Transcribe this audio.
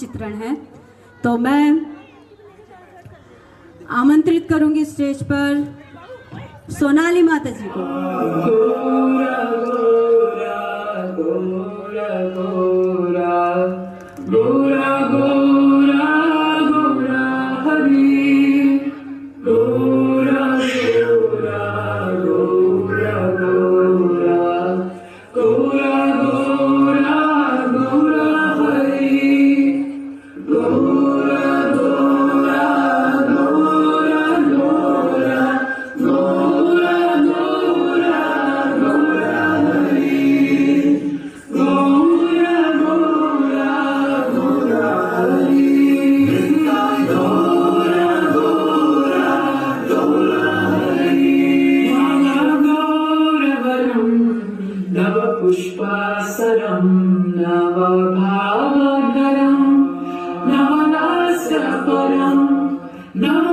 चित्रण है। तो मैं आमंत्रित करूंगी स्टेज पर सोनाली माता जी को। गोरा गोरा गोरा गोरा गोरा गोरा गोरा हरि गोरा गोरा गोरा गोरा गोरा गोरा गोरा हरि गोरा गोरा गोरा गोरा गोरा गोरा गोरा हरि गोरा गोरा गोरा हरि गोरा गोरा गोरा हरि गौरवरं नव पुष्पासरं नव भावधरं नव नास्यपरं नव